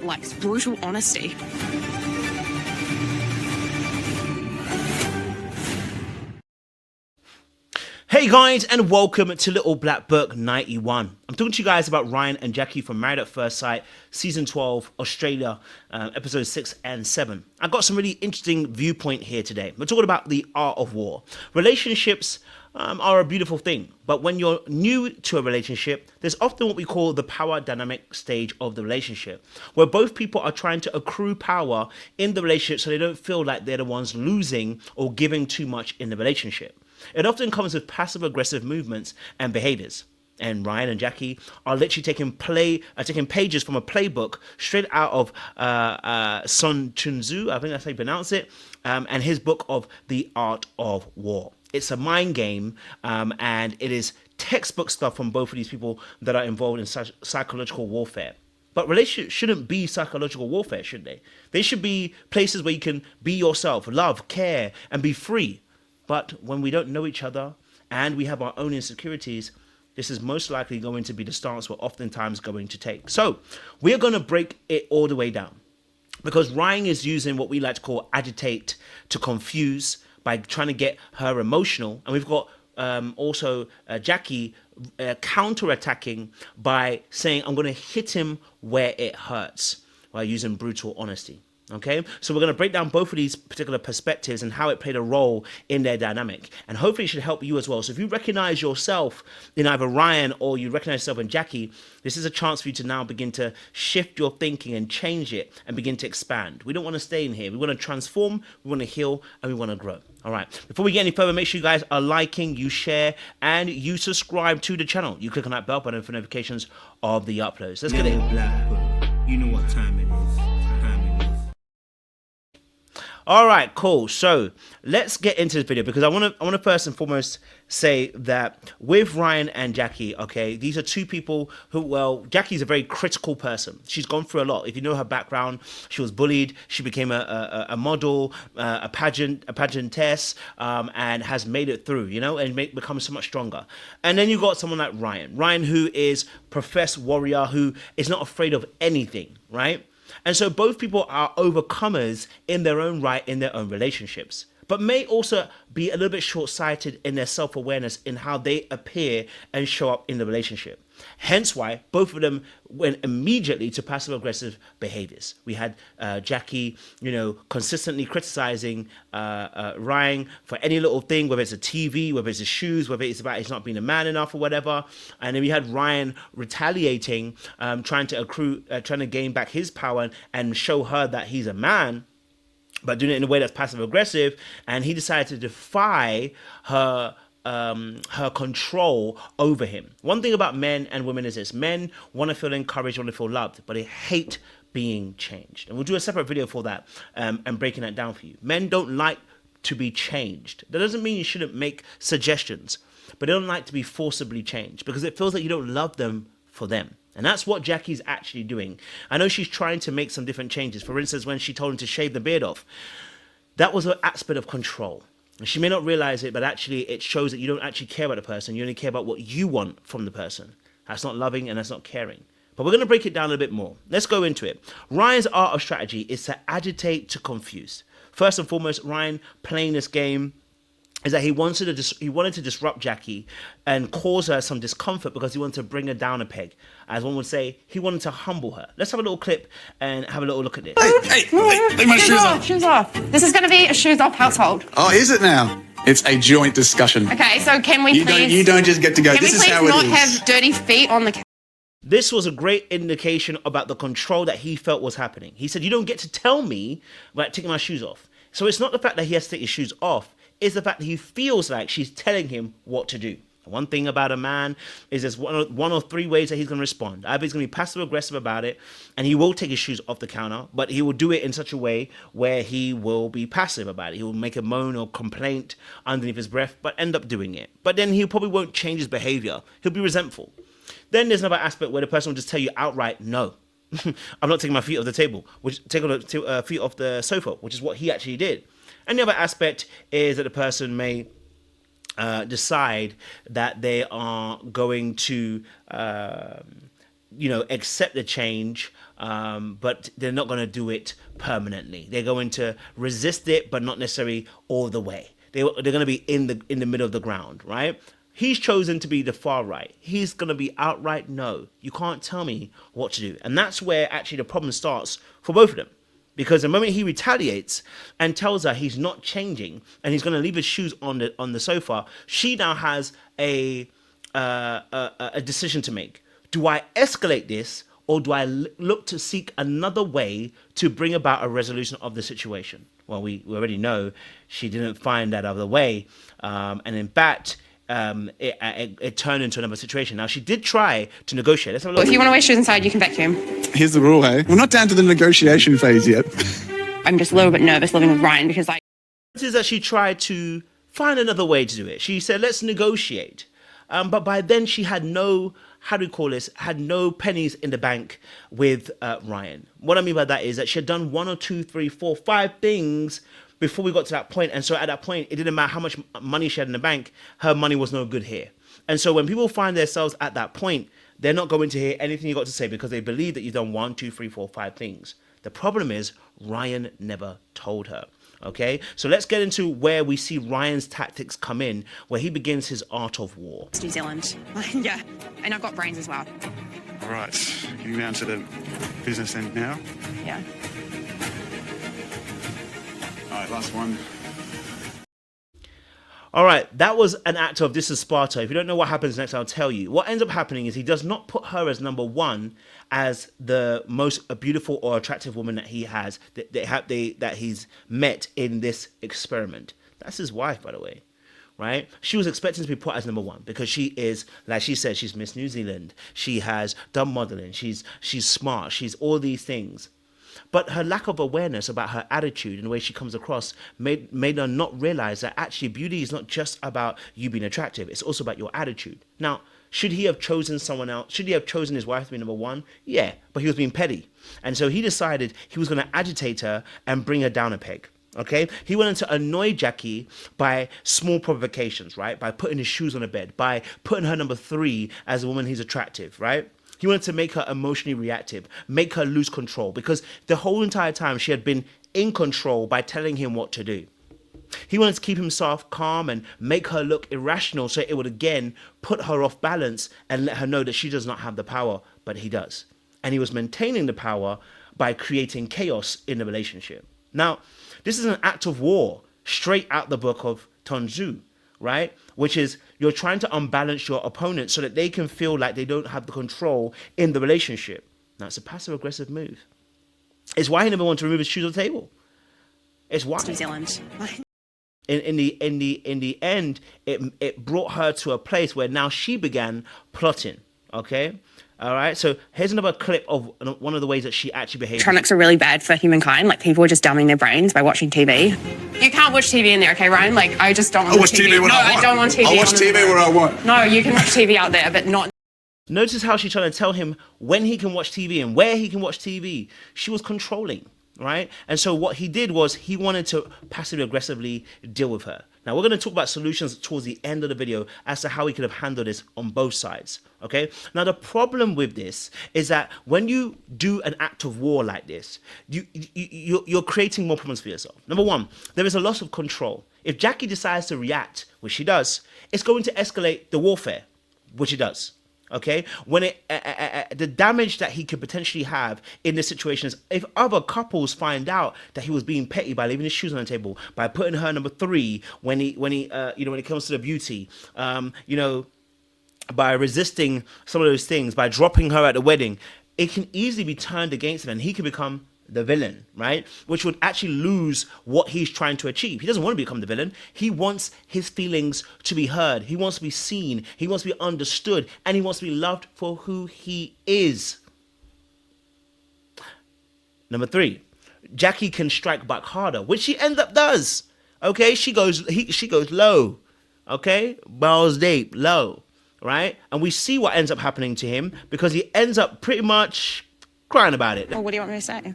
don't like brutal honesty. Hey guys, and welcome to Little Black Book 91. I'm talking to you guys about Ryan and Jacqui from Married at First Sight, Season 12, Australia, Episodes 6 and 7. I've got some really interesting viewpoint here today. We're talking about the art of war. Relationships are a beautiful thing, but when you're new to a relationship, there's often what we call the power dynamic stage of the relationship, where both people are trying to accrue power in the relationship so they don't feel like they're the ones losing or giving too much in the relationship. It often comes with passive-aggressive movements and behaviors. And Ryan and Jacqui are literally taking pages from a playbook straight out of Sun Tzu, I think that's how you pronounce it, and his book of The Art of War. It's a mind game, and it is textbook stuff from both of these people that are involved in psychological warfare. But relationships shouldn't be psychological warfare, should they? They should be places where you can be yourself, love, care, and be free. But when we don't know each other and we have our own insecurities, this is most likely going to be the stance we're oftentimes going to take. So we're going to break it all the way down, because Ryan is using what we like to call agitate to confuse by trying to get her emotional. And we've got also Jacqui counterattacking by saying, I'm going to hit him where it hurts, by using brutal honesty. Okay, so we're going to break down both of these particular perspectives and how it played a role in their dynamic, and hopefully it should help you as well. So if you recognize yourself in either Ryan or you recognize yourself in Jacqui, this is a chance for you to now begin to shift your thinking and change it and begin to expand. We don't want to stay in here. We want to transform, we want to heal, and we want to grow. All right, before we get any further, make sure you guys are liking, you share, and you subscribe to the channel. You click on that bell button for notifications of the uploads. Let's get it. You know what time it is. All right, cool. So let's get into this video, because I want to first and foremost say that with Ryan and Jacqui, okay, these are two people who, well, Jacqui's a very critical person. She's gone through a lot. If you know her background, she was bullied. She became a model, a pageantess, and has made it through, you know, and become so much stronger. And then you got someone like Ryan, who is professed warrior, who is not afraid of anything, right? And so both people are overcomers in their own right, in their own relationships, but may also be a little bit short-sighted in their self-awareness in how they appear and show up in the relationship. Hence why both of them went immediately to passive-aggressive behaviors. We had Jacqui, you know, consistently criticizing Ryan for any little thing, whether it's a TV, whether it's his shoes, whether it's about he's not being a man enough or whatever. And then we had Ryan retaliating, trying to gain back his power and show her that he's a man, but doing it in a way that's passive-aggressive. And he decided to defy her control over him. One thing about men and women is this: men want to feel encouraged, want to feel loved, but they hate being changed. And we'll do a separate video for that, and breaking that down for you. Men don't like to be changed. That doesn't mean you shouldn't make suggestions, but they don't like to be forcibly changed, because it feels like you don't love them for them. And that's what Jacqui's actually doing. I know she's trying to make some different changes. For instance, when she told him to shave the beard off, that was an aspect of control. She may not realize it, but actually it shows that you don't actually care about the person. You only care about what you want from the person. That's not loving and that's not caring. But we're going to break it down a little bit more. Let's go into it. Ryan's art of strategy is to agitate to confuse. First and foremost, Ryan playing this game is that he wanted to disrupt Jacqui and cause her some discomfort, because he wanted to bring her down a peg. As one would say, he wanted to humble her. Let's have a little clip and have a little look at this. Hey, leave my shoes off. Shoes off. This is going to be a shoes off household. Oh, is it now? It's a joint discussion. Okay, so can we please... You don't just get to go. This is how it is. Can we please not have dirty feet on the... This was a great indication about the control that he felt was happening. He said, you don't get to tell me about taking my shoes off. So it's not the fact that he has to take his shoes off. It's the fact that he feels like she's telling him what to do. One thing about a man is there's one or three ways that he's going to respond. Either he's going to be passive-aggressive about it, and he will take his shoes off the counter, but he will do it in such a way where he will be passive about it. He will make a moan or complaint underneath his breath, but end up doing it. But then he probably won't change his behavior. He'll be resentful. Then there's another aspect where the person will just tell you outright, no, I'm not taking my feet off the table, taking the feet off the sofa, which is what he actually did. And the other aspect is that the person may decide that they are going to, accept the change but they're not going to do it permanently. They're going to resist it, but not necessarily all the way. They're going to be in the middle of the ground, right? He's chosen to be the far right. He's going to be outright no. You can't tell me what to do. And that's where actually the problem starts for both of them. Because the moment he retaliates and tells her he's not changing and he's going to leave his shoes on the sofa, she now has a decision to make. Do I escalate this, or do I look to seek another way to bring about a resolution of the situation? Well, we already know she didn't find that other way. And in fact, it turned into another situation. Now, she did try to negotiate. Let's have a look. If you want to wear shoes inside, you can vacuum. Here's the rule, hey? We're not down to the negotiation phase yet. I'm just a little bit nervous living with Ryan because, like... This is that she tried to find another way to do it. She said, let's negotiate. But by then, she had no... How do we call this? Had no pennies in the bank with Ryan. What I mean by that is that she had done 1 or 2, 3, 4, 5 things before we got to that point. And so at that point, it didn't matter how much money she had in the bank. Her money was no good here. And so when people find themselves at that point, they're not going to hear anything you got to say because they believe that you've done 1, 2, 3, 4, 5 things. The problem is Ryan never told her. Okay, so let's get into where we see Ryan's tactics come in, where he begins his art of war. New Zealand. Yeah, and I've got brains as well. All right, getting down to the business end now. Yeah. All right, last one. All right, that was an act of this is Sparta. If you don't know what happens next, I'll tell you. What ends up happening is he does not put her as number one, as the most beautiful or attractive woman that he has, that he's met in this experiment. That's his wife, by the way, right? She was expecting to be put as number one because she is, like she said, she's Miss New Zealand. She has done modeling. She's smart. She's all these things. But her lack of awareness about her attitude and the way she comes across made her not realize that actually beauty is not just about you being attractive. It's also about your attitude. Now, should he have chosen someone else? Should he have chosen his wife to be number one? Yeah, but he was being petty. And so he decided he was going to agitate her and bring her down a peg. Okay? He wanted to annoy Jacqui by small provocations, right? By putting his shoes on the bed, by putting her number 3 as a woman he's attractive, right? He wanted to make her emotionally reactive, make her lose control, because the whole entire time she had been in control by telling him what to do. He wanted to keep himself calm and make her look irrational so it would again put her off balance and let her know that she does not have the power, but he does. And he was maintaining the power by creating chaos in the relationship. Now, this is an act of war straight out the book of Tongzu, right? Which is you're trying to unbalance your opponent so that they can feel like they don't have the control in the relationship. Now, it's a passive-aggressive move. It's why he never wanted to remove his shoes on the table. It's why. New Zealand. In the end, it brought her to a place where now she began plotting. Okay, all right. So here's another clip of one of the ways that she actually behaved. Electronics are really bad for humankind. Like, people are just dumbing their brains by watching TV. You can't watch TV in there, okay, Ryan? Like, I just don't want watch TV when I want. I don't want TV. I'll watch TV where I want. No, you can watch TV out there, but not. Notice how she's trying to tell him when he can watch TV and where he can watch TV. She was controlling, right? And so what he did was he wanted to passively aggressively deal with her. Now, we're going to talk about solutions towards the end of the video as to how we could have handled this on both sides, okay? Now, the problem with this is that when you do an act of war like this, you're creating more problems for yourself. Number one, there is a loss of control. If Jacqui decides to react, which she does, it's going to escalate the warfare, which it does. Okay, when the damage that he could potentially have in this situation is if other couples find out that he was being petty by leaving his shoes on the table, by putting her number 3 when it comes to the beauty, by resisting some of those things, by dropping her at the wedding, it can easily be turned against him, and he can become the villain, right? Which would actually lose what he's trying to achieve. He doesn't want to become the villain. He wants his feelings to be heard. He wants to be seen. He wants to be understood. And he wants to be loved for who he is. Number 3, Jacqui can strike back harder, which she ends up does. Okay, she goes low. Okay, balls deep, low, right? And we see what ends up happening to him because he ends up pretty much crying about it. Well, what do you want me to say?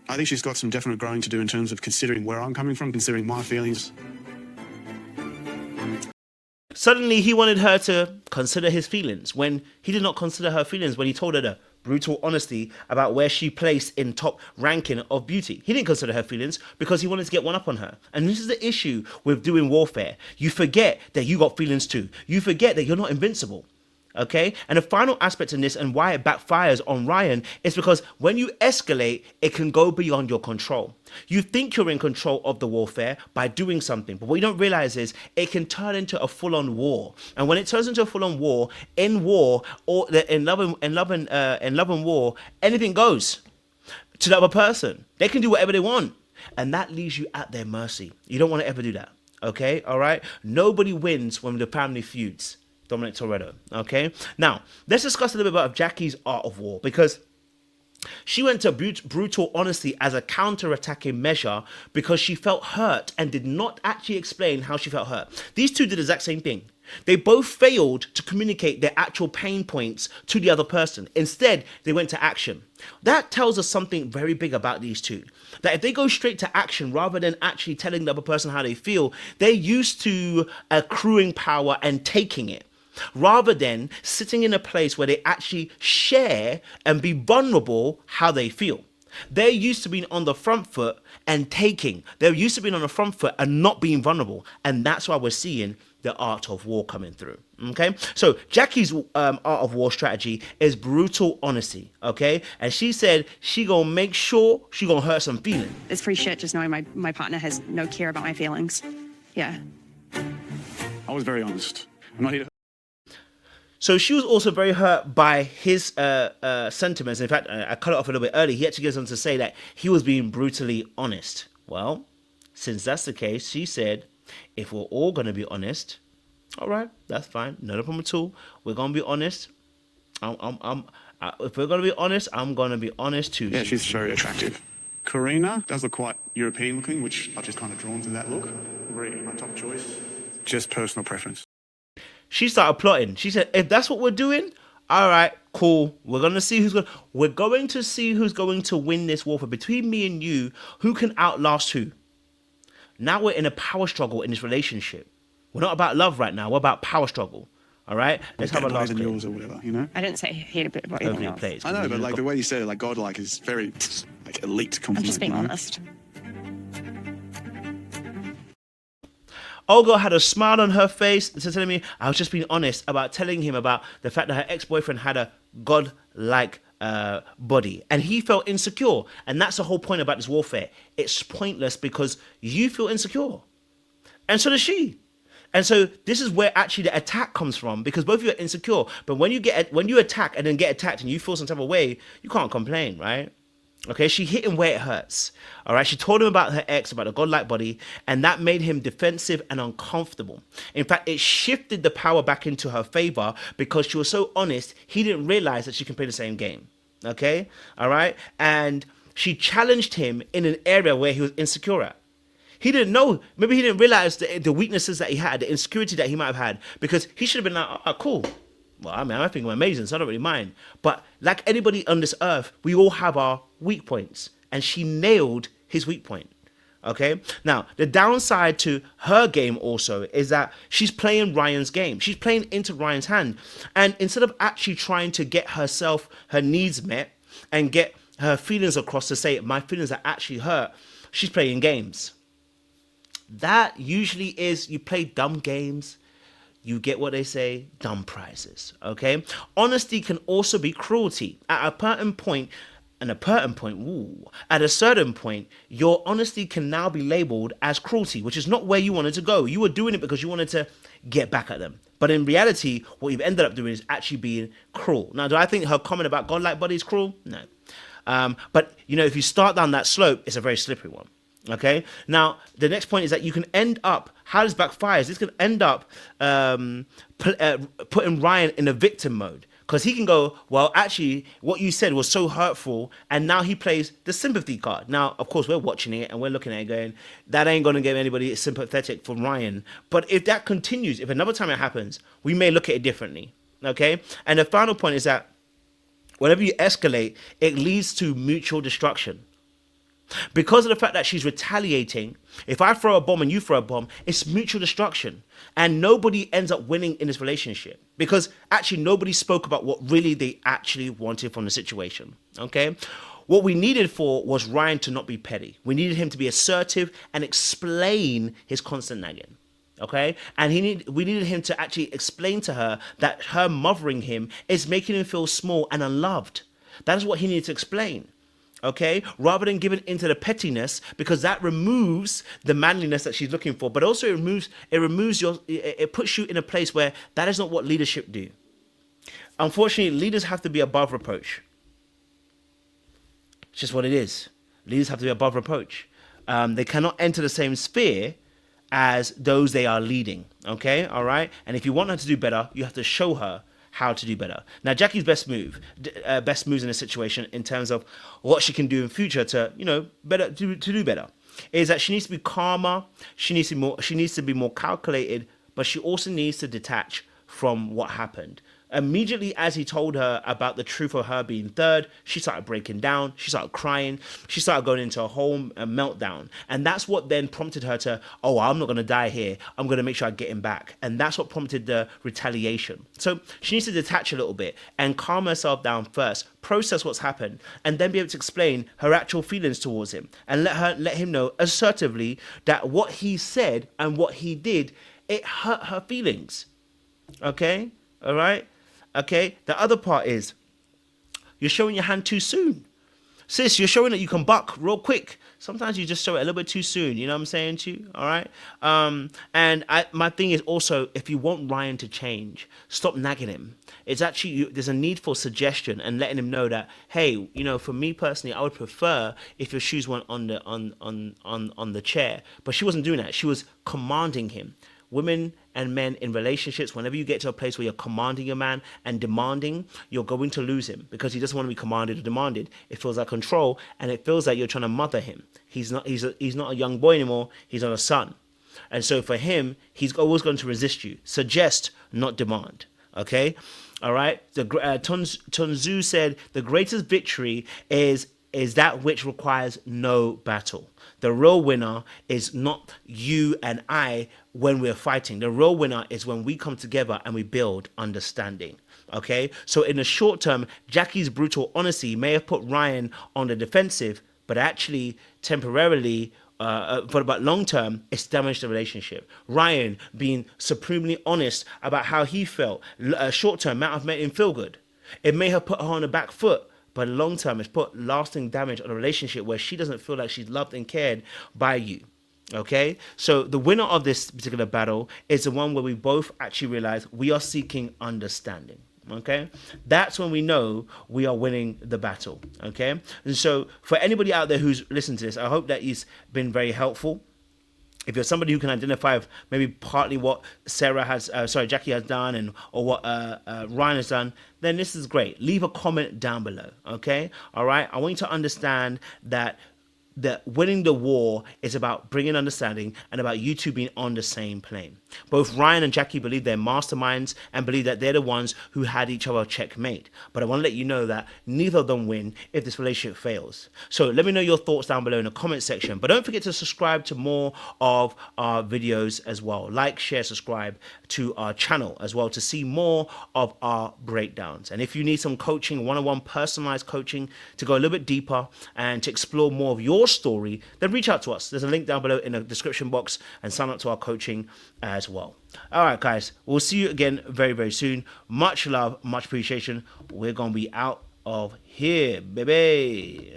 I think she's got some definite growing to do in terms of considering where I'm coming from, considering my feelings. Suddenly, he wanted her to consider his feelings when he did not consider her feelings when he told her to brutal honesty about where she placed in top ranking of beauty. He didn't consider her feelings because he wanted to get one up on her. And this is the issue with doing warfare. You forget that you got feelings too. You forget that you're not invincible. Okay, and the final aspect in this and why it backfires on Ryan is because when you escalate, it can go beyond your control. You think you're in control of the warfare by doing something, but what you don't realize is it can turn into a full-on war. And when it turns into a full-on war, or in love and war, anything goes to the other person. They can do whatever they want, and that leaves you at their mercy. You don't want to ever do that. Okay, all right. Nobody wins when the family feuds. Dominic Toretto. Okay, now let's discuss a little bit about Jacqui's art of war, because she went to brutal honesty as a counter-attacking measure because she felt hurt and did not actually explain how she felt hurt. These two did the exact same thing. They both failed to communicate their actual pain points to the other person. Instead, they went to action. That tells us something very big about these two. That if they go straight to action rather than actually telling the other person how they feel, they're used to accruing power and taking it, rather than sitting in a place where they actually share and be vulnerable how they feel. They're used to being on the front foot and taking. They're used to being on the front foot and not being vulnerable. And that's why we're seeing the art of war coming through. Okay, so Jacqui's art of war strategy is brutal honesty. Okay, and she said she gonna make sure she gonna hurt some feelings. It's pretty shit just knowing my partner has no care about my feelings. Yeah. I was very honest. I'm not here to... So she was also very hurt by his sentiments. In fact, I cut it off a little bit early. He actually goes on to say that he was being brutally honest. Well, since that's the case, she said, if we're all going to be honest, all right, that's fine. No problem at all. We're going to be honest. If we're going to be honest, I'm going to be honest too. Yeah, she's very attractive. Karina does look quite European looking, which I've just kind of drawn to that look. Really, my top choice. Just personal preference. She started plotting. She said, if that's what we're doing, all right, cool. We're going to see who's going to win this war. For between me and you, who can outlast who? Now we're in a power struggle in this relationship. We're not about love right now. We're about power struggle. All right? Let's have a last than yours or whatever, you know? I didn't say he had a bit about anything else. Plays, I know, but like the way you said it, like godlike is very like elite compliment. I'm just being you know? honest. Olga had a smile on her face and telling me, I was just being honest about telling him about the fact that her ex-boyfriend had a godlike body, and he felt insecure. And that's the whole point about this warfare. It's pointless because you feel insecure, and so does she. And so this is where actually the attack comes from, because both of you are insecure. But when you attack and then get attacked and you feel some type of way, you can't complain, right? Okay, she hit him where it hurts. All right, she told him about her ex, about a godlike body, and that made him defensive and uncomfortable. In fact, it shifted the power back into her favor because she was so honest, he didn't realize that she can play the same game. Okay, all right, and she challenged him in an area where he was insecure at. He didn't know, maybe he didn't realize the weaknesses that he had, the insecurity that he might have had, because he should have been like, oh, cool. Well, I mean, I think I'm amazing, so I don't really mind. But like anybody on this earth, we all have our weak points. And she nailed his weak point. Okay? Now, the downside to her game also is that she's playing Ryan's game. She's playing into Ryan's hand. And instead of actually trying to get herself, her needs met, and get her feelings across to say, my feelings are actually hurt, she's playing games. That usually is, you play dumb games, you get what they say, dumb prizes, okay? Honesty can also be cruelty. At a certain point, your honesty can now be labeled as cruelty, which is not where you wanted to go. You were doing it because you wanted to get back at them. But in reality, what you've ended up doing is actually being cruel. Now, do I think her comment about godlike body is cruel? No. But, you know, if you start down that slope, it's a very slippery one. Okay, now the next point is that you can end up, how this backfires, this can end up putting Ryan in a victim mode, because he can go, well, actually, what you said was so hurtful, and now he plays the sympathy card. Now, of course, we're watching it and we're looking at it going, that ain't going to get anybody sympathetic for Ryan. But if that continues, if another time it happens, we may look at it differently. Okay, and the final point is that whenever you escalate, it leads to mutual destruction. Because of the fact that she's retaliating, if I throw a bomb and you throw a bomb, it's mutual destruction. And nobody ends up winning in this relationship. because actually nobody spoke about what really they actually wanted from the situation. Okay. What we needed for was Ryan to not be petty. We needed him to be assertive and explain his constant nagging. Okay, and we needed him to actually explain to her that her mothering him is making him feel small and unloved. That is what he needed to explain. Okay, rather than giving into the pettiness, because that removes the manliness that she's looking for, but also it puts you in a place where that is not what leadership do. Unfortunately, leaders have to be above reproach. It's just what it is. Leaders have to be above reproach. They cannot enter the same sphere as those they are leading. Okay, all right. And if you want her to do better, you have to show her how to do better. Now, Jacqui's best moves in this situation, in terms of what she can do in future to, better to do better, is that she needs to be calmer. She needs to be more calculated, but she also needs to detach from what happened. Immediately as he told her about the truth of her being third, she started breaking down. She started crying. She started going into a whole meltdown. And that's what then prompted her to, I'm not going to die here. I'm going to make sure I get him back. And that's what prompted the retaliation. So she needs to detach a little bit and calm herself down first, process what's happened, and then be able to explain her actual feelings towards him and let him know assertively that what he said and what he did, it hurt her feelings. Okay? All right? Okay, the other part is you're showing your hand too soon. Sis, you're showing that you can buck real quick. Sometimes you just show it a little bit too soon. You know what I'm saying to you? All right. And my thing is also, if you want Ryan to change, stop nagging him. It's actually, there's a need for suggestion and letting him know that, hey, for me personally, I would prefer if your shoes weren't on the chair. But she wasn't doing that. She was commanding him. Women and men in relationships, whenever you get to a place where you're commanding a man and demanding, you're going to lose him, because he doesn't want to be commanded or demanded. It feels like control, and it feels like you're trying to mother him. He's not a young boy anymore. He's not a son. And so for him, he's always going to resist you. Suggest, not demand. Okay? All right? Tunzu said, the greatest victory is that which requires no battle. The real winner is not you and I when we're fighting. The real winner is when we come together and we build understanding. Okay? So in the short term, Jacqui's brutal honesty may have put Ryan on the defensive, but actually temporarily, but long term, it's damaged the relationship. Ryan being supremely honest about how he felt, short term might have made him feel good. It may have put her on the back foot, but long term, it's put lasting damage on a relationship where she doesn't feel like she's loved and cared by you. Okay? So the winner of this particular battle is the one where we both actually realize we are seeking understanding. Okay? That's when we know we are winning the battle. Okay? And so for anybody out there who's listened to this, I hope that it's been very helpful. If you're somebody who can identify maybe partly what Jacqui has done or what Ryan has done, then this is great. Leave a comment down below, okay? All right? I want you to understand that winning the war is about bringing understanding and about you two being on the same plane. Both Ryan and Jacqui believe they're masterminds and believe that they're the ones who had each other checkmate. But I want to let you know that neither of them win if this relationship fails. So let me know your thoughts down below in the comment section. But don't forget to subscribe to more of our videos as well. Like, share, subscribe to our channel as well to see more of our breakdowns. And if you need some coaching, one-on-one personalized coaching to go a little bit deeper and to explore more of your story, then reach out to us. There's a link down below in the description box, and sign up to our coaching as well. All right, guys, we'll see you again very, very soon. Much love, much appreciation. We're gonna be out of here, baby.